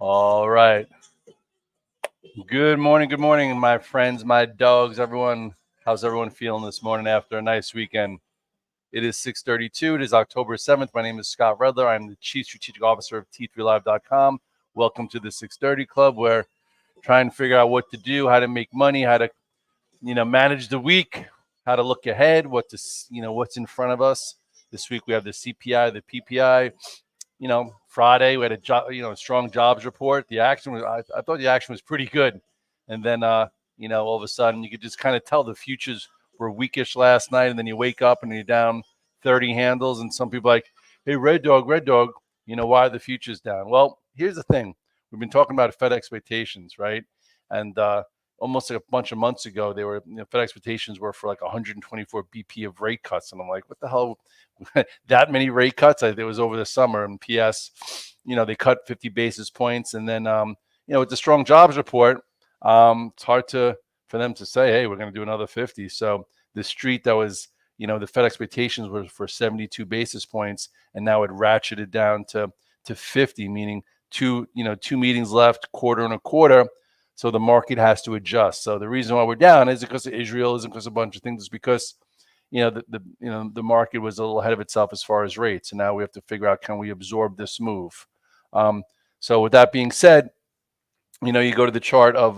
All right. Good morning, my friends, my dogs, everyone. How's everyone feeling this morning after a nice weekend? It is 6:32. It is October 7th. My name is Scott Redler. I'm the Chief Strategic Officer of T3Live.com. Welcome to the 630 Club, where trying to figure out what to do, how to make money, how to, manage the week, how to look ahead, what's in front of us. This week we have the CPI, the PPI. Friday we had a strong jobs report. The action was, I thought the action was pretty good, and then all of a sudden you could just kind of tell the futures were weakish last night, and then you wake up and you're down 30 handles, and some people are like, hey, red dog, why are the futures down? Well, here's the thing: we've been talking about Fed expectations, right? And almost like a bunch of months ago, they were Fed expectations were for like 124 BP of rate cuts, and I'm like, what the hell? That many rate cuts? It was over the summer. And PS, they cut 50 basis points, and then with the strong jobs report, it's hard for them to say, hey, we're going to do another 50. So the street that was, the Fed expectations were for 72 basis points, and now it ratcheted down to 50, meaning two meetings left, quarter and a quarter. So the market has to adjust. So the reason why we're down isn't because of Israel, isn't because of a bunch of things. It's because the market was a little ahead of itself as far as rates, and now we have to figure out, can we absorb this move? So with that being said, you go to the chart of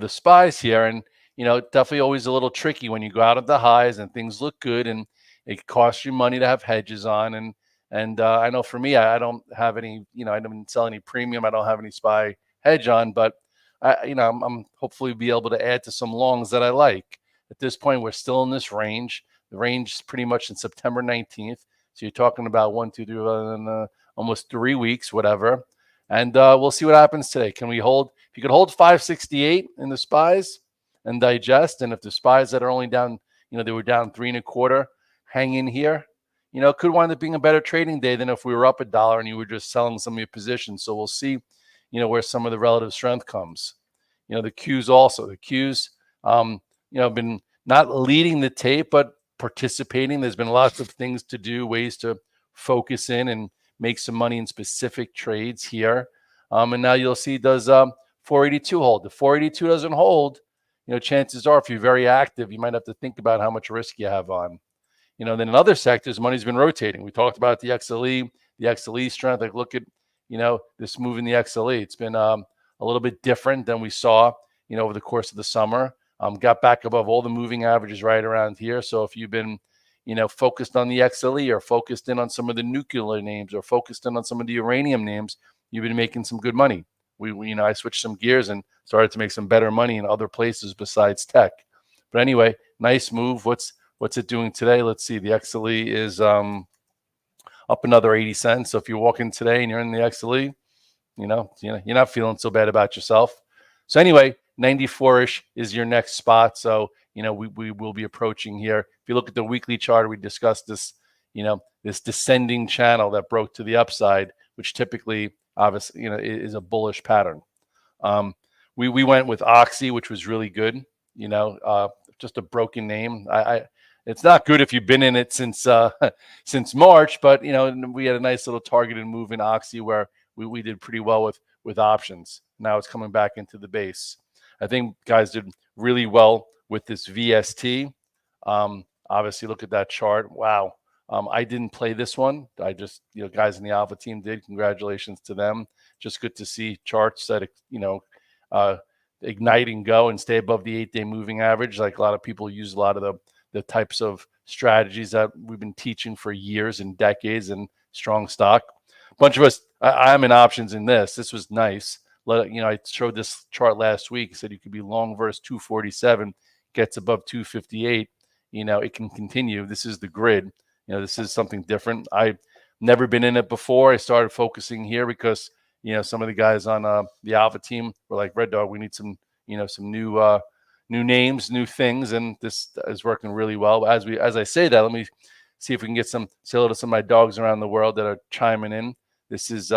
the spies here, and definitely always a little tricky when you go out at the highs and things look good, and it costs you money to have hedges on, and I know for me, I don't have any, I don't sell any premium, I don't have any SPY hedge on, but I'm hopefully be able to add to some longs that I like. At this point, we're still in this range. The range is pretty much in September 19th. So you're talking about 1, 2, 3, almost 3 weeks, whatever. And we'll see what happens today. Can we hold? If you could hold 568 in the spies and digest, and if the spies that are only down, they were down 3 1/4, hang in here. It could wind up being a better trading day than if we were up $1 and you were just selling some of your positions. So we'll see, where some of the relative strength comes. The Qs also. The Qs, been not leading the tape, but participating. There's been lots of things to do, ways to focus in and make some money in specific trades here. And now you'll see, does 482 hold? If 482 doesn't hold, chances are, if you're very active, you might have to think about how much risk you have on. Then in other sectors, money's been rotating. We talked about the XLE strength. Like, look at, this move in the XLE. It's been a little bit different than we saw, over the course of the summer. Got back above all the moving averages right around here. So if you've been, focused on the XLE, or focused in on some of the nuclear names, or focused in on some of the uranium names, you've been making some good money. I switched some gears and started to make some better money in other places besides tech. But anyway, nice move. What's it doing today? Let's see. The XLE is up another 80 cents. So if you're walking today and you're in the XLE, you're not feeling so bad about yourself. So anyway, 94-ish is your next spot. So, we will be approaching here. If you look at the weekly chart, we discussed this, this descending channel that broke to the upside, which typically, obviously, is a bullish pattern. We went with Oxy, which was really good. Just a broken name. It's not good if you've been in it since March, but we had a nice little targeted move in Oxy where we did pretty well with options. Now it's coming back into the base. I think guys did really well with this VST. Obviously, look at that chart. Wow. I didn't play this one. I just, guys in the Alpha team did. Congratulations to them. Just good to see charts that, ignite and go and stay above the 8-day moving average. Like, a lot of people use a lot of the types of strategies that we've been teaching for years and decades in strong stock. A bunch of us, I'm in options in this. This was nice. I showed this chart last week. Said you could be long versus 247, gets above 258. It can continue. This is the grid. This is something different. I've never been in it before. I started focusing here because some of the guys on the Alpha team were like, Red Dog, we need some some new names, new things, and this is working really well. As I say that, let me see if we can get say hello to some of my dogs around the world that are chiming in. This is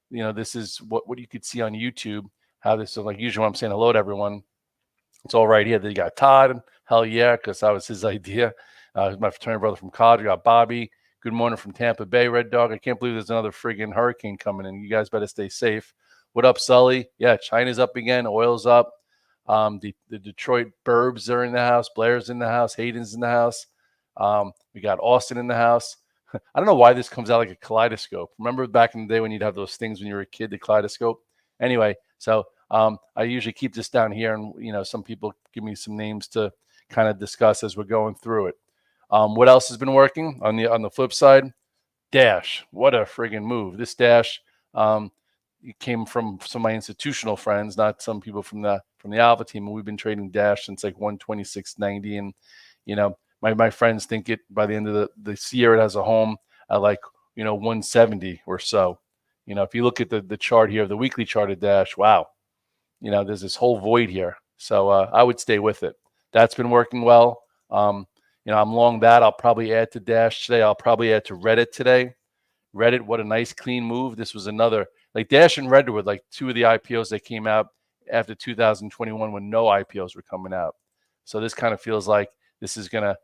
this is what you could see on YouTube. How this is, like, usually when I'm saying hello to everyone, it's all right here. Then you got Todd. Hell yeah, because that was his idea. My fraternity brother from college. You got Bobby. Good morning from Tampa Bay, Red Dog. I can't believe there's another friggin' hurricane coming in. You guys better stay safe. What up, Sully? Yeah, China's up again. Oil's up. The Detroit Burbs are in the house. Blair's in the house. Hayden's in the house. We got Austin in the house. I don't know why this comes out like a kaleidoscope. Remember back in the day when you'd have those things when you were a kid, the kaleidoscope? Anyway, so I usually keep this down here, and some people give me some names to kind of discuss as we're going through it. What else has been working on the flip side? Dash. What a friggin' move! This Dash it came from some of my institutional friends, not some people from the Alpha team. And we've been trading Dash since like 126.90, and my friends think it by the end of this year it has a home at like 170 or so. If you look at the chart here, the weekly chart of Dash, wow, there's this whole void here. So I would stay with it. That's been working well. I'm long that. I'll probably add to Dash today. I'll probably add to Reddit today. Reddit, what a nice clean move. This was another, like Dash and Reddit were like two of the IPOs that came out after 2021 when no IPOs were coming out. So this kind of feels like this is going to,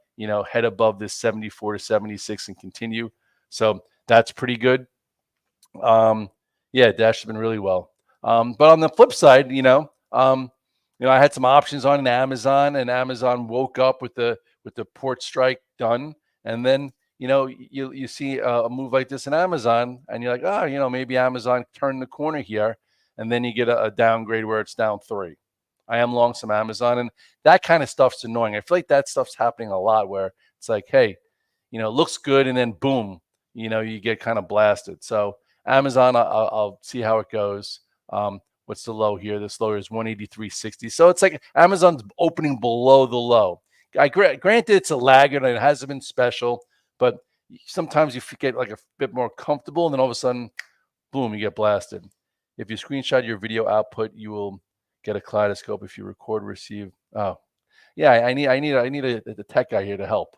head above this 74 to 76 and continue. So that's pretty good. Yeah, Dash has been really well. But on the flip side, I had some options on Amazon, and Amazon woke up with the port strike done, and then you see a move like this in Amazon, and you're like, oh, maybe Amazon turned the corner here, and then you get a downgrade where it's down 3. I am long some Amazon, and that kind of stuff's annoying. I feel like that stuff's happening a lot where it's like, hey, it looks good, and then boom, you get kind of blasted. So Amazon, I'll see how it goes. What's the low here? This low is 183.60. So it's like Amazon's opening below the low. Granted, it's a laggard and it hasn't been special, but sometimes you get like a bit more comfortable, and then all of a sudden, boom, you get blasted. If you screenshot your video output, you will get a kaleidoscope. If you record, receive. Oh, yeah, I need a tech guy here to help.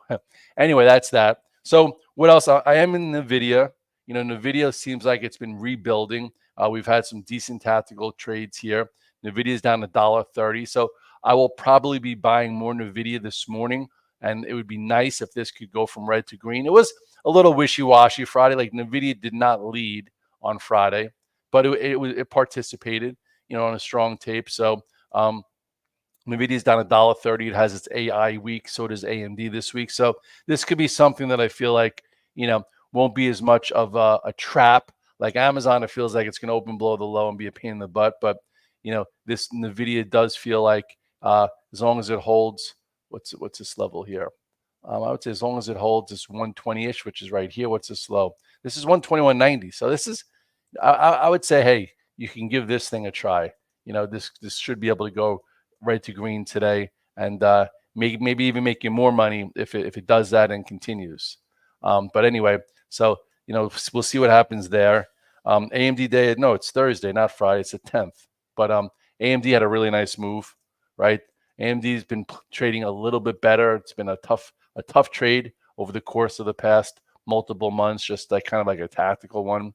Anyway, that's that. So what else? I am in NVIDIA. NVIDIA seems like it's been rebuilding. We've had some decent tactical trades here. NVIDIA is down to $1.30. So I will probably be buying more NVIDIA this morning. And it would be nice if this could go from red to green. It was a little wishy-washy Friday. Like NVIDIA did not lead on Friday, but it participated, on a strong tape. So NVIDIA's down $1.30. It has its AI week. So does AMD this week. So this could be something that I feel like, won't be as much of a trap. Like Amazon, it feels like it's going to open below the low and be a pain in the butt. But, this NVIDIA does feel like as long as it holds, what's this level here? I would say as long as it holds this 120-ish, which is right here. What's this low? This is 121.90. So this is, I would say, hey, you can give this thing a try. This should be able to go red to green today, and maybe even make you more money if it does that and continues. But anyway, so we'll see what happens there. AMD day, no, it's Thursday, not Friday. It's the 10th. But AMD had a really nice move, right? AMD's been trading a little bit better. It's been a tough trade over the course of the past multiple months, just like kind of like a tactical one.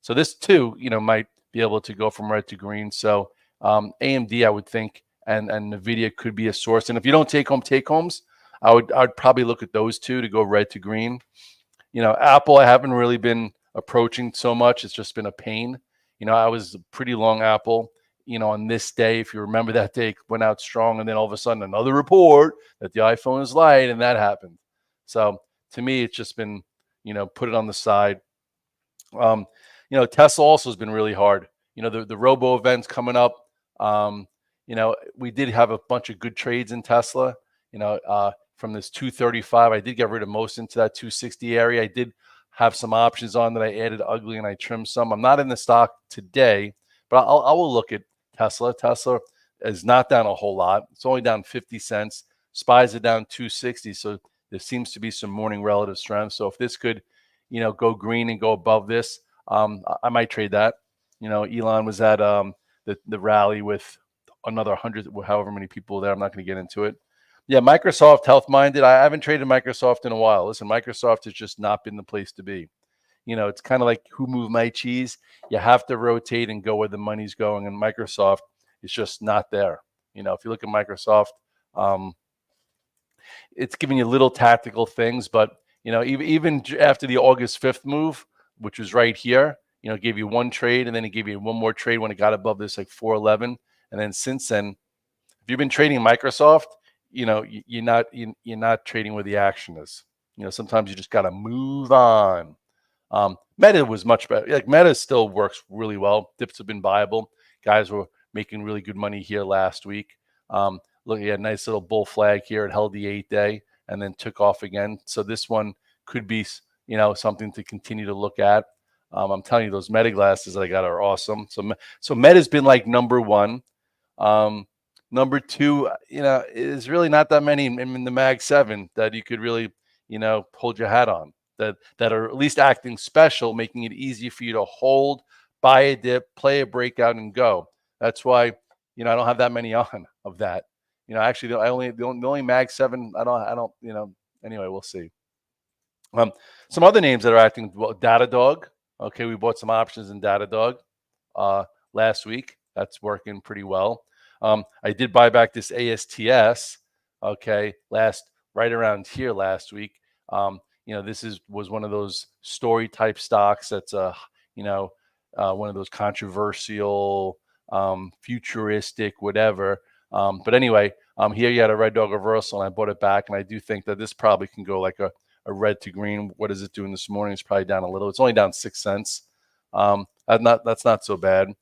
So this too, might be able to go from red to green. So AMD, I would think, and NVIDIA could be a source. And if you don't take homes, I'd probably look at those two to go red to green. Apple, I haven't really been approaching so much. It's just been a pain. I was pretty long Apple, on this day. If you remember that day, it went out strong, and then all of a sudden another report that the iPhone is light, and that happened. So to me, it's just been, put it on the side. Tesla also has been really hard. The robo events coming up. We did have a bunch of good trades in Tesla. From this 235, I did get rid of most into that 260 area. I did have some options on that I added ugly, and I trimmed some. I'm not in the stock today, but I will look at Tesla. Tesla is not down a whole lot. It's only down 50 cents. SPYs are down 260. So there seems to be some morning relative strength. So if this could, go green and go above this, I might trade that. Elon was at the rally with another 100, however many people there. I'm not going to get into it. Yeah, Microsoft, health-minded. I haven't traded Microsoft in a while. Listen, Microsoft has just not been the place to be. It's kind of like who moved my cheese. You have to rotate and go where the money's going, and Microsoft is just not there. If you look at Microsoft, it's giving you little tactical things, but even after the August 5th move, which was right here, it gave you one trade, and then it gave you one more trade when it got above this like 411. And then since then, if you've been trading Microsoft, you're not trading where the action is. Sometimes you just got to move on. Meta was much better. Like Meta still works really well. Dips have been viable. Guys were making really good money here last week. Look, you had a nice little bull flag here. It held the 8-day and then took off again. So this one could be, something to continue to look at. I'm telling you, those Meta glasses that I got are awesome. So Meta's been like number one. Number two, is really not that many in the Mag 7 that you could really, hold your hat on that are at least acting special, making it easy for you to hold, buy a dip, play a breakout, and go. That's why, I don't have that many on of that. Actually, the only Mag 7, I don't, anyway, we'll see. Some other names that are acting well, Datadog. Okay, we bought some options in Datadog last week. That's working pretty well. I did buy back this ASTS, okay, right around here last week. This was one of those story type stocks that's one of those controversial, futuristic, whatever. But anyway, here you had a red dog reversal, and I bought it back, and I do think that this probably can go like a red to green. What is it doing this morning? It's probably down a little. It's only down 6 cents. That's not so bad.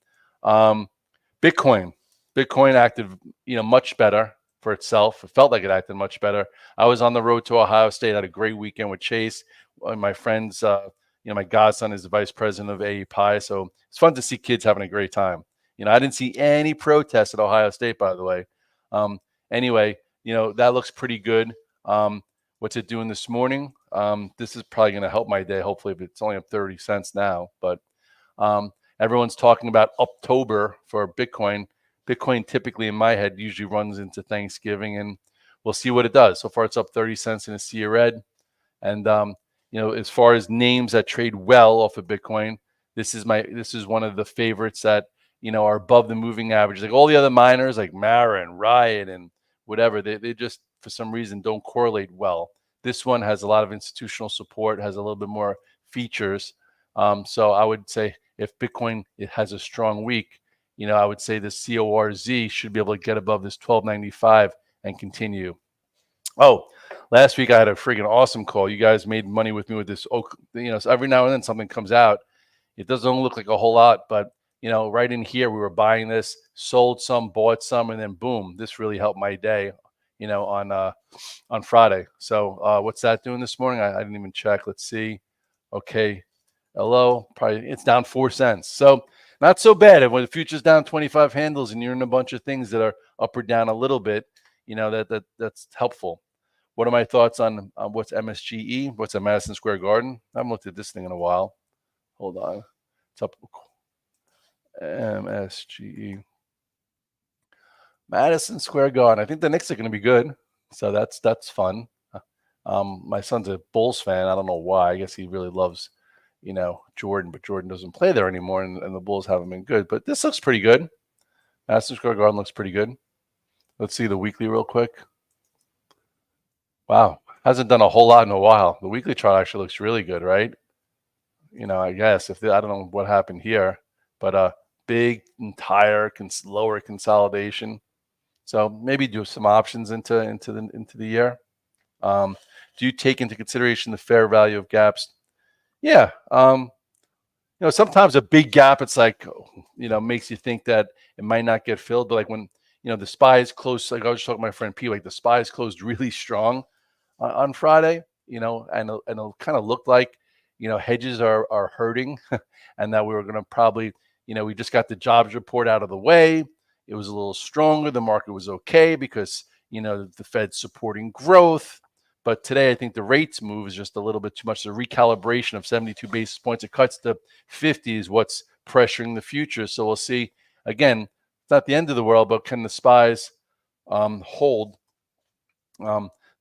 Bitcoin acted, much better for itself. It felt like it acted much better. I was on the road to Ohio State. Had a great weekend with Chase. My friends, my godson is the vice president of AEPI, so it's fun to see kids having a great time. I didn't see any protests at Ohio State, by the way. Anyway, that looks pretty good. What's it doing this morning? This is probably going to help my day, hopefully, but it's only up 30 cents now. But everyone's talking about October for Bitcoin. Bitcoin typically, in my head, usually runs into Thanksgiving, and we'll see what it does. So far, it's up 30 cents in a sea of red. And as far as names that trade well off of Bitcoin, this is one of the favorites that are above the moving average. Like all the other miners, like Mara and Riot and whatever, they just for some reason don't correlate well. This one has a lot of institutional support, has a little bit more features. So I would say if Bitcoin has a strong week, I would say the CORZ should be able to get above this 1295 and continue. Oh, last week I had a freaking awesome call. You guys made money with me with this. So every now and then something comes out. It doesn't look like a whole lot, but right in here we were buying this, sold some, bought some, and then boom, this really helped my day. On Friday. So what's that doing this morning? I didn't even check. Let's see. Okay, hello. Probably it's down 4 cents. So not so bad. When the future's down 25 handles and you're in a bunch of things that are up or down a little bit, that's helpful. What are my thoughts on what's MSGE? What's at Madison Square Garden? I haven't looked at this thing in a while. Hold on. It's up. MSGE. Madison Square Garden. I think the Knicks are going to be good. So that's fun. My son's a Bulls fan. I don't know why. I guess he really loves, Jordan, but Jordan doesn't play there anymore, and the Bulls haven't been good. But this looks pretty good. Madison Square Garden looks pretty good. Let's see the weekly real quick. Wow. Hasn't done a whole lot in a while. The weekly chart actually looks really good, right? I guess I don't know what happened here, but big entire lower consolidation. So maybe do some options into the year. Do you take into consideration the fair value of gaps? Yeah. Sometimes a big gap, it's like, makes you think that it might not get filled. But like when, the SPYs closed, like I was talking to my friend P, like the SPYs closed really strong on Friday, and it kind of looked like, hedges are hurting and that we were going to probably, we just got the jobs report out of the way. It was a little stronger. The market was okay because, the Fed's supporting growth. But today, I think the rates move is just a little bit too much. The recalibration of 72 basis points, it cuts to 50 is what's pressuring the future. So we'll see. Again, it's not the end of the world, but can the SPYs hold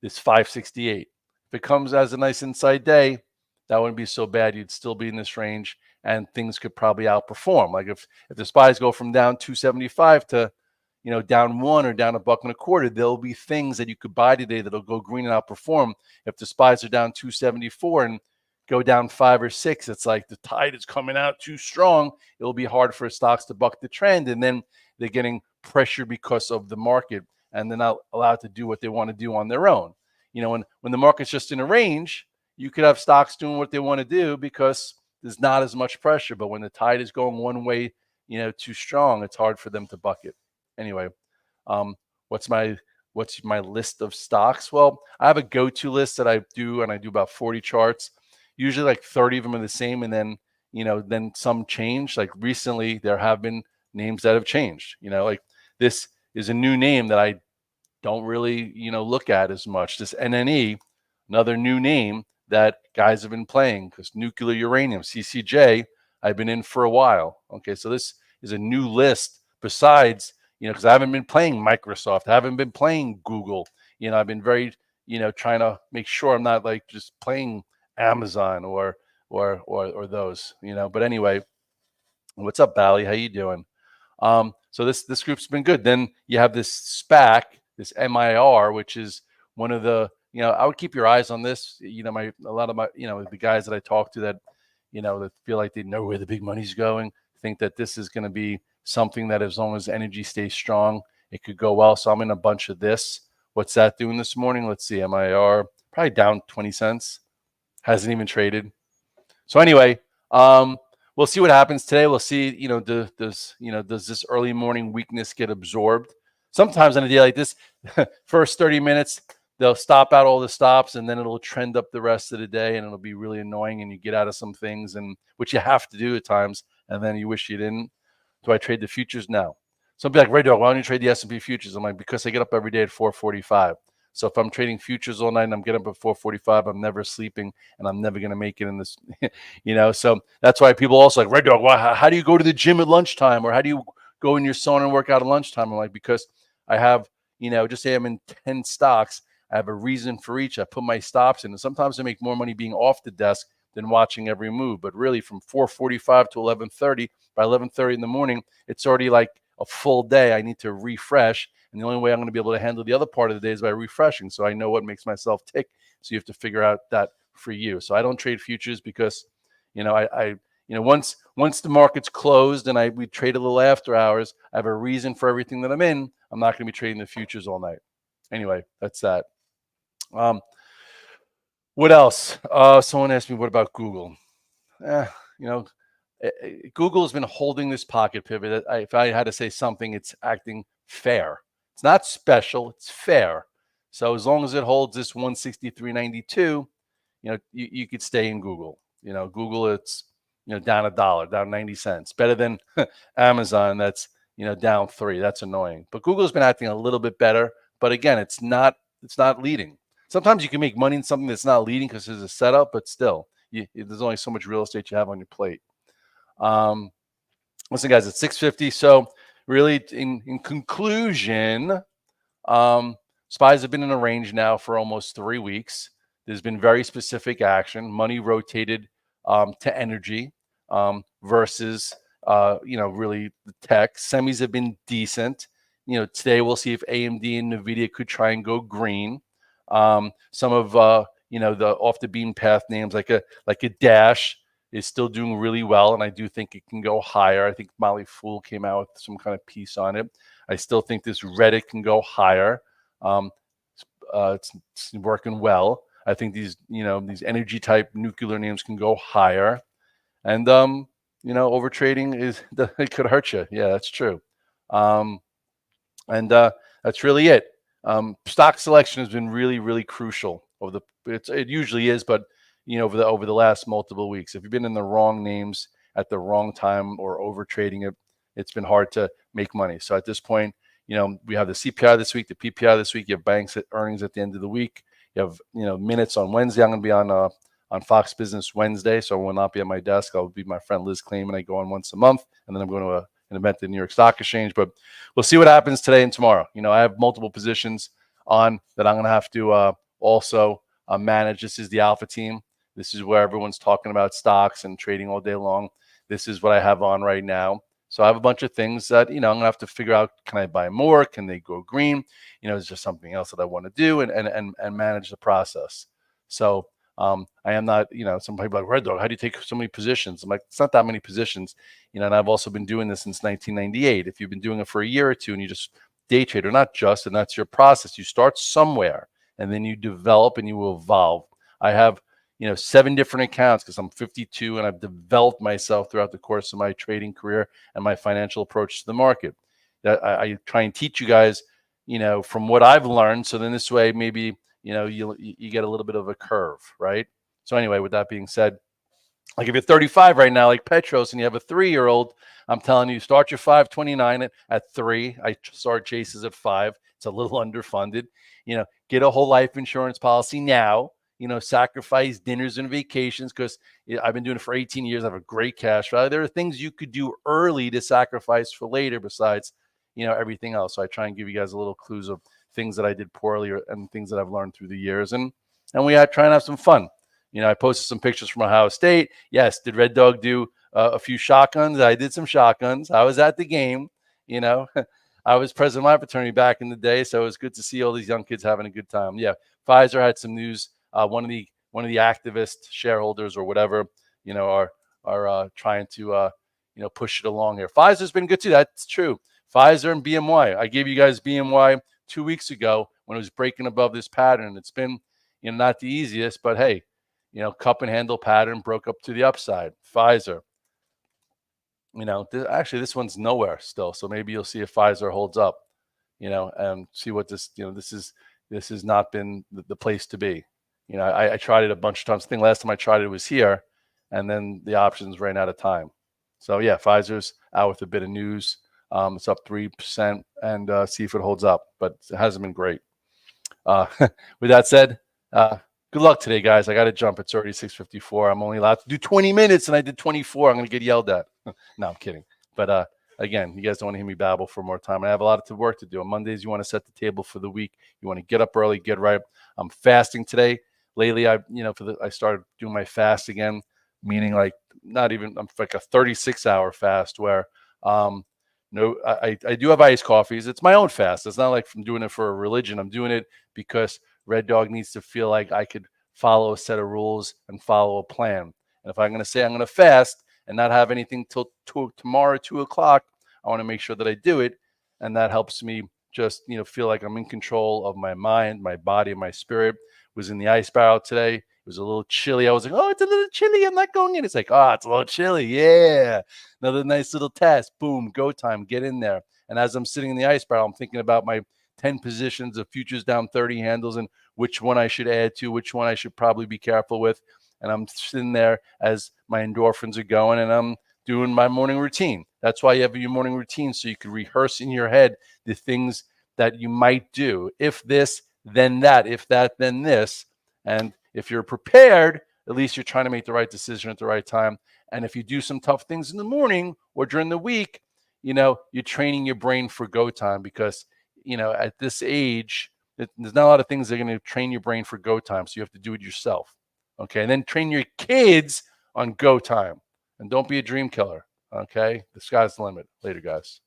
this 568? If it comes as a nice inside day, that wouldn't be so bad. You'd still be in this range, and things could probably outperform. Like if the SPYs go from down 275 to, down 1 or down $1.25, there'll be things that you could buy today that'll go green and outperform. If the SPYs are down 274 and go down 5 or 6, it's like the tide is coming out too strong. It'll be hard for stocks to buck the trend, and then they're getting pressure because of the market, and they're not allowed to do what they want to do on their own. When the market's just in a range, you could have stocks doing what they want to do because there's not as much pressure. But when the tide is going one way, too strong, it's hard for them to buck it. Anyway, um, what's my list of stocks? Well, I have a go-to list that I do, and I do about 40 charts. Usually, like 30 of them are the same, and then some change. Like recently, there have been names that have changed. Like this is a new name that I don't really, look at as much. This NNE, another new name that guys have been playing because nuclear uranium, CCJ, I've been in for a while. Okay, so this is a new list besides, because I haven't been playing Microsoft, I haven't been playing Google. I've been very, trying to make sure I'm not like just playing Amazon or those, But anyway, what's up, Bally? How you doing? So this group's been good. Then you have this SPAC, this MIR, which is one of the, I would keep your eyes on this. A lot of my, the guys that I talk to that, that feel like they know where the big money's going, think that this is going to be something that as long as energy stays strong, it could go well. So I'm in a bunch of this. What's that doing this morning? Let's see, MIR, probably down 20 cents. Hasn't even traded. So anyway, we'll see what happens today. We'll see, does this early morning weakness get absorbed? Sometimes on a day like this, first 30 minutes, they'll stop out all the stops, and then it'll trend up the rest of the day, and it'll be really annoying, and you get out of some things, and which you have to do at times, and then you wish you didn't. Do I trade the futures? No. Some people like, Redler, why don't you trade the S&P futures? I'm like, because I get up every day at 4:45. So if I'm trading futures all night and I'm getting up at 4:45, I'm never sleeping, and I'm never going to make it in this, So that's why people also like, Red Dog, how do you go to the gym at lunchtime, or how do you go in your sauna and work out at lunchtime? I'm like, because I have, just say I'm in 10 stocks. I have a reason for each. I put my stops in, and sometimes I make more money being off the desk than watching every move. But really, from 4:45 to 11:30, by 11:30 in the morning, it's already like a full day. I need to refresh. And the only way I'm going to be able to handle the other part of the day is by refreshing. So I know what makes myself tick. So you have to figure out that for you. So I don't trade futures because, once the market's closed and we trade a little after hours, I have a reason for everything that I'm in. I'm not going to be trading the futures all night. Anyway, that's that. What else? Someone asked me, what about Google? Google has been holding this pocket pivot. If I had to say something, it's acting fair. It's not special, it's fair. So as long as it holds this 163.92, you could stay in Google. Google, it's down $1, down 90 cents. Better than Amazon, that's down 3. That's annoying. But Google's been acting a little bit better. But again, it's not leading. Sometimes you can make money in something that's not leading because there's a setup, but still, there's only so much real estate you have on your plate. Listen, guys, it's 6:50. So really, in conclusion, SPYs have been in a range now for almost 3 weeks. There's been very specific action. Money rotated to energy versus really the tech. Semis have been decent. Today we'll see if AMD and NVIDIA could try and go green. Some of the off the beam path names like a Dash is still doing really well, and I do think it can go higher. I think Molly Fool came out with some kind of piece on it. I still think this Reddit can go higher. It's working well. I think these energy type nuclear names can go higher, and over trading it could hurt you. Yeah, that's true. And that's really it. Stock selection has been really, really crucial it usually is, but over the last multiple weeks, if you've been in the wrong names at the wrong time or over trading it, it's been hard to make money. So at this point, we have the CPI this week, the PPI this week. You have banks at earnings at the end of the week. You have minutes on Wednesday. I'm going to be on Fox Business Wednesday, so I will not be at my desk. I'll be my friend Liz Clayman. I go on once a month, and then I'm going to an event at the New York Stock Exchange. But we'll see what happens today and tomorrow. I have multiple positions on that I'm going to have to also manage. This is the alpha team. This is where everyone's talking about stocks and trading all day long. This is what I have on right now. So I have a bunch of things that, I'm going to have to figure out, can I buy more? Can they go green? Is there something else that I want to do and manage the process? So I am not, some people are like, Red Dog, how do you take so many positions? I'm like, it's not that many positions, and I've also been doing this since 1998. If you've been doing it for a year or two and you just day trade, or not just, and that's your process, you start somewhere and then you develop and you will evolve. I have, 7 different accounts because I'm 52 and I've developed myself throughout the course of my trading career and my financial approach to the market. That I try and teach you guys, from what I've learned. So then this way, maybe, you get a little bit of a curve, right? So anyway, with that being said, like if you're 35 right now, like Petros, and you have a 3-year-old, I'm telling you, start your 529 at 3. I start chases at 5. It's a little underfunded. Get a whole life insurance policy now. Sacrifice dinners and vacations because I've been doing it for 18 years. I have a great cash value. There are things you could do early to sacrifice for later besides, everything else. So I try and give you guys a little clues of things that I did poorly and things that I've learned through the years. And we try and have some fun. I posted some pictures from Ohio State. Yes, did Red Dog do a few shotguns? I did some shotguns. I was at the game. I was president of my fraternity back in the day, so it was good to see all these young kids having a good time. Yeah, Pfizer had some news. One of the activist shareholders or whatever, are trying to push it along here. Pfizer's been good too. That's true. Pfizer and BMY. I gave you guys BMY 2 weeks ago when it was breaking above this pattern. It's been not the easiest, but hey. Cup and handle pattern broke up to the upside. Pfizer, actually this one's nowhere still. So maybe you'll see if Pfizer holds up, and see what this, this has not been the place to be. I tried it a bunch of times. I think last time I tried it was here, and then the options ran out of time. So yeah, Pfizer's out with a bit of news. It's up 3%, and see if it holds up, but it hasn't been great. With that said, good luck today, guys. I got to jump. It's already 6:54. I'm only allowed to do 20 minutes, and I did 24. I'm going to get yelled at. No, I'm kidding. But again, you guys don't want to hear me babble for more time. I have a lot of work to do. On Mondays, you want to set the table for the week. You want to get up early, get right. I'm fasting today. Lately, I started doing my fast again, meaning like not even, I'm like a 36-hour fast where no, I do have iced coffees. It's my own fast. It's not like I'm doing it for a religion. I'm doing it because Red Dog needs to feel like I could follow a set of rules and follow a plan. And if I'm going to say I'm going to fast and not have anything till tomorrow, 2 o'clock, I want to make sure that I do it. And that helps me just, feel like I'm in control of my mind, my body, and my spirit. Was in the ice barrel today. It was a little chilly. I was like, oh, it's a little chilly. I'm not going in. It's like, oh, it's a little chilly. Yeah. Another nice little test. Boom, go time. Get in there. And as I'm sitting in the ice barrel, I'm thinking about my 10 positions of futures down 30 handles and which one I should add to, which one I should probably be careful with. And I'm sitting there as my endorphins are going and I'm doing my morning routine. That's why you have your morning routine, so you can rehearse in your head the things that you might do. If this, then that. If that, then this. And if you're prepared, at least you're trying to make the right decision at the right time. And if you do some tough things in the morning or during the week, you're training your brain for go time because, at this age, there's not a lot of things that are going to train your brain for go time. So you have to do it yourself. Okay. And then train your kids on go time. And don't be a dream killer. Okay. The sky's the limit. Later, guys.